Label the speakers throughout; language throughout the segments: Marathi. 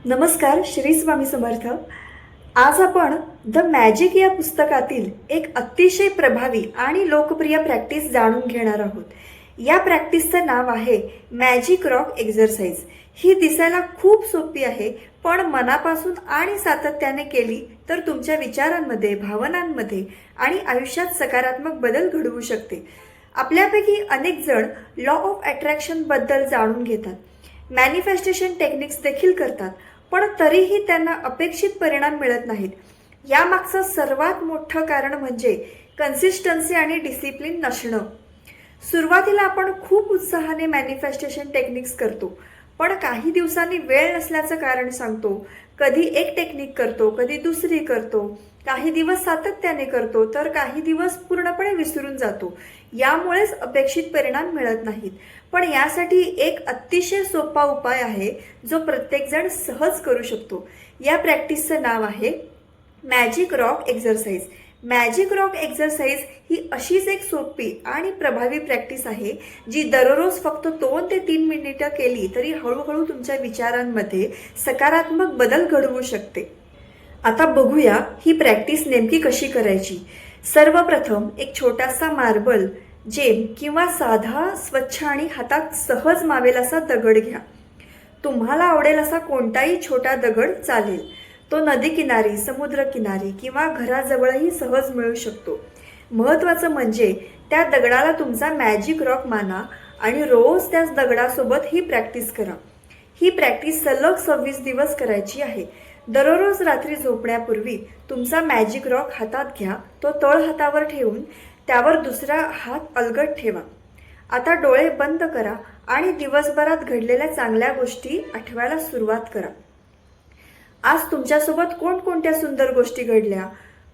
Speaker 1: नमस्कार, श्री स्वामी समर्थ. आज आपण द मॅजिक या पुस्तकातील एक अतिशय प्रभावी आणि लोकप्रिय प्रॅक्टिस जाणून घेणार आहोत. या प्रॅक्टिसचं नाव आहे मॅजिक रॉक एक्झरसाइज. ही दिसायला खूप सोपी आहे, पण मनापासून आणि सातत्याने केली तर तुमच्या विचारांमध्ये, भावनांमध्ये आणि आयुष्यात सकारात्मक बदल घडवू शकते. आपल्यापैकी अनेक जण लॉ ऑफ अट्रॅक्शन बद्दल जाणून घेतात, मॅनिफेस्टेशन टेक्निक्स देखील करतात, पण तरीही त्यांना अपेक्षित परिणाम मिळत नाहीत. यामागचं सर्वात मोठं कारण म्हणजे कन्सिस्टन्सी आणि डिसिप्लिन नसणं. सुरुवातीला आपण खूप उत्साहाने मॅनिफेस्टेशन टेक्निक्स करतो, पण काही दिवसांनी वेळ नसल्याचं कारण सांगतो. कधी एक टेक्निक करतो, कधी दुसरी करतो. काही दिवस सातत्याने करतो, तर काही दिवस पूर्णपणे विसरून जातो. यामुळेच अपेक्षित परिणाम मिळत नाहीत. पण यासाठी एक अतिशय सोपा उपाय आहे, जो प्रत्येकजण सहज करू शकतो. या प्रॅक्टिसचं नाव आहे magic rock exercise. Magic rock exercise ही अशीच एक सोपी आणि प्रभावी प्रॅक्टिस आहे, जी दररोज फक्त 2 ते 3 मिनिटं केली तरी हळूहळू तुमच्या विचारांमध्ये सकारात्मक बदल घडवू शकते. आता बघूया ही प्रॅक्टिस नेमकी कशी करायची. सर्वप्रथम एक छोटासा मार्बल, जेम किंवा साधा स्वच्छ आणि हातात सहज मावेल असा दगड घ्या. तुम्हाला आवडेल असा कोणताही छोटा दगड चालेल. तो नदीकिनारी, समुद्रकिनारी किंवा घराजवळही सहज मिळू शकतो. महत्त्वाचं म्हणजे त्या दगडाला तुमचा मॅजिक रॉक माना आणि रोज त्याच दगडासोबत ही प्रॅक्टिस करा. ही प्रॅक्टिस सलग 26 दिवस करायची आहे. दररोज रात्री झोपण्यापूर्वी तुमचा मॅजिक रॉक हातात घ्या. तो तळ हातावर ठेवून त्यावर दुसरा हात अलगद ठेवा. आता डोळे बंद करा आणि दिवसभरात घडलेल्या चांगल्या गोष्टी आठवायला सुरुवात करा. आज तुमच्यासोबत कोणकोणत्या सुंदर गोष्टी घडल्या?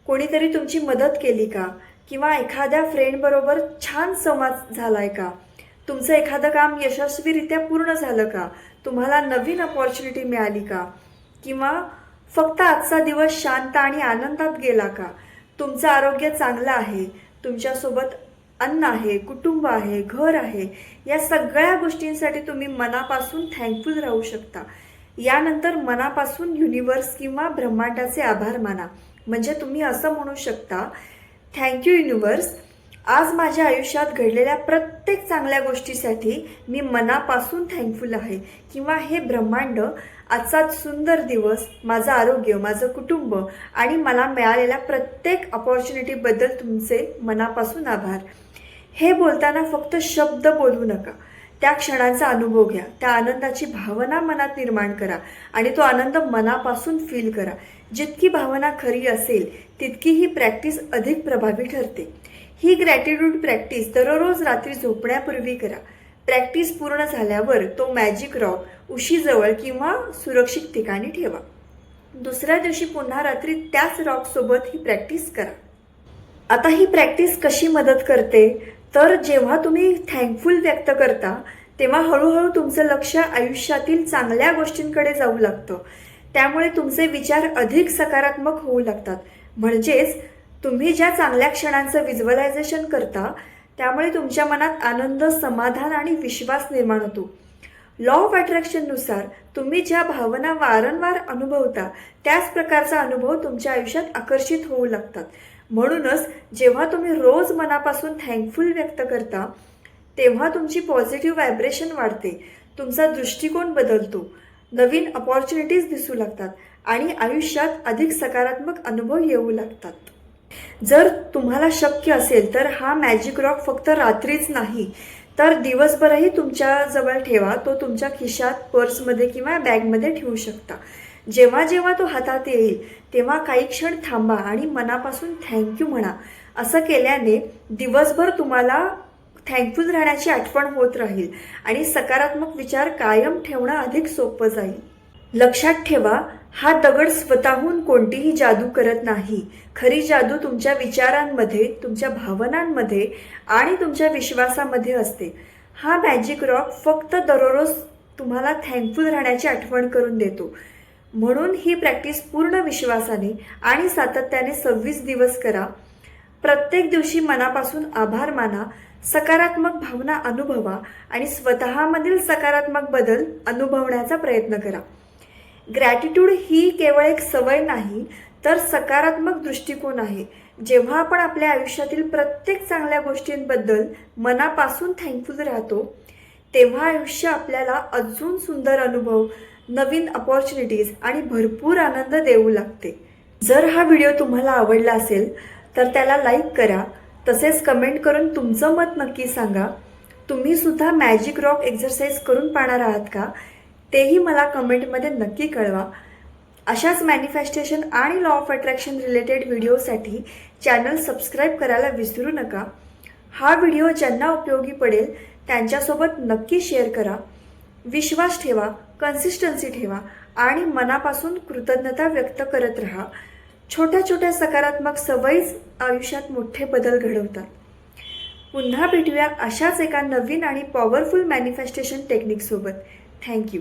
Speaker 1: कोणीतरी तुमची मदत केली का? किंवा एखाद्या फ्रेंडबरोबर छान संवाद झालाय का? तुमचं एखादं काम यशस्वीरित्या पूर्ण झालं का? तुम्हाला नवीन अपॉर्च्युनिटी मिळाली का? किंवा फक्त आजचा दिवस शांत आणि आनंदात गेला का? तुमचं आरोग्य चांगलं आहे, तुमच्यासोबत अन्न आहे, कुटुंब आहे, घर आहे. या सगळ्या गोष्टींसाठी तुम्ही मनापासून थँकफुल राहू शकता. यानंतर मनापासून युनिवर्स किंवा ब्रह्मांडाचे आभार माना. म्हणजे तुम्ही असं म्हणू शकता, थँक्यू युनिवर्स, आज माझ्या आयुष्यात घडलेल्या प्रत्येक चांगल्या गोष्टीसाठी मी मनापासून थँकफुल आहे. किंवा हे ब्रह्मांड, आजचा सुंदर दिवस, माझं आरोग्य, माझं कुटुंब आणि मला मिळालेल्या प्रत्येक अपॉर्च्युनिटीबद्दल तुमचे मनापासून आभार. हे बोलताना फक्त शब्द बोलू नका, त्या क्षणाचा अनुभव घ्या. त्या आनंदाची भावना मनात निर्माण करा आणि तो आनंद मनापासून फील करा. जितकी भावना खरी असेल तितकी ही प्रॅक्टिस अधिक प्रभावी ठरते. ही ग्रॅटिट्यूड प्रॅक्टिस दररोज रात्री झोपण्यापूर्वी करा. प्रॅक्टिस पूर्ण झाल्यावर तो मॅजिक रॉक उशीजवळ किंवा सुरक्षित ठिकाणी ठेवा. दुसऱ्या दिवशी पुन्हा रात्री त्याच रॉकसोबत ही प्रॅक्टिस करा. आता ही प्रॅक्टिस कशी मदत करते? तर जेव्हा तुम्ही थँकफुल व्यक्त करता, तेव्हा हळूहळू तुमचं लक्ष आयुष्यातील चांगल्या गोष्टींकडे जाऊ लागतं. त्यामुळे तुमचे विचार अधिक सकारात्मक होऊ लागतात. म्हणजेच तुम्ही ज्या चांगल्या क्षणांचं व्हिज्युअलायझेशन करता, त्यामुळे तुमच्या मनात आनंद, समाधान आणि विश्वास निर्माण होतो. लॉ ऑफ अट्रॅक्शननुसार तुम्ही ज्या भावना वारंवार अनुभवता, त्याच प्रकारचा अनुभव तुमच्या आयुष्यात आकर्षित होऊ लागतात. म्हणूनच जेव्हा तुम्ही रोज मनापासून थँकफुल व्यक्त करता, तेव्हा तुमची पॉझिटिव्ह व्हायब्रेशन वाढते, तुमचा दृष्टिकोन बदलतो, नवीन अपॉर्च्युनिटीज दिसू लागतात आणि आयुष्यात अधिक सकारात्मक अनुभव येऊ लागतात. जर तुम्हाला शक्य असेल तर हा मॅजिक रॉक फक्त रात्रीच नाही, तर दिवसभरही तुमच्या जवळ ठेवा. तो तुमच्या खिशात, पर्समध्ये किंवा बॅगमध्ये ठेवू शकता. जेव्हा जेव्हा तो हातात येईल तेव्हा काही क्षण थांबा आणि मनापासून थँक्यू म्हणा. असं केल्याने दिवसभर तुम्हाला थँकफुल राहण्याची आठवण होत राहील आणि सकारात्मक विचार कायम ठेवणं अधिक सोपं जाईल. लक्षात ठेवा, हा दगड स्वतःहून कोणतीही जादू करत नाही. खरी जादू तुमच्या विचारांमध्ये, तुमच्या भावनांमध्ये आणि तुमच्या विश्वासामध्ये असते. हा मॅजिक रॉक फक्त दररोज तुम्हाला थँकफुल राहण्याची आठवण करून देतो. म्हणून ही प्रॅक्टिस पूर्ण विश्वासाने आणि सातत्याने 26 दिवस करा. प्रत्येक दिवशी मनापासून आभार माना, सकारात्मक भावना अनुभवा आणि स्वतःमधील सकारात्मक बदल अनुभवण्याचा प्रयत्न करा. ग्रॅटिट्यूड ही केवळ एक सवय नाही तर सकारात्मक दृष्टिकोन आहे. जेव्हा आपण आपल्या आयुष्यातील प्रत्येक चांगल्या गोष्टींबद्दल मनापासून थँकफुल राहतो तेव्हा आयुष्य आपल्याला अजून सुंदर अनुभव, नवीन अपॉर्च्युनिटीज आणि भरपूर आनंद देऊ लागते. जर हा व्हिडिओ तुम्हाला आवडला असेल तर त्याला लाईक करा. तसेच कमेंट करून तुमचं मत नक्की सांगा. तुम्ही सुद्धा मॅजिक रॉक एक्झरसाइज करून पाहणार आहात का तेही मला कमेंटमध्ये नक्की कळवा. अशाच मॅनिफेस्टेशन आणि लॉ ऑफ अट्रॅक्शन रिलेटेड व्हिडिओसाठी चॅनल सबस्क्राईब करायला विसरू नका. हा व्हिडिओ ज्यांना उपयोगी पडेल त्यांच्यासोबत नक्की शेअर करा. विश्वास ठेवा, कन्सिस्टन्सी ठेवा आणि मनापासून कृतज्ञता व्यक्त करत राहा. छोट्या छोट्या सकारात्मक सवयीच आयुष्यात मोठे बदल घडवतात. पुन्हा भेटूया अशाच एका नवीन आणि पॉवरफुल मॅनिफेस्टेशन टेक्निकसोबत. थँक्यू.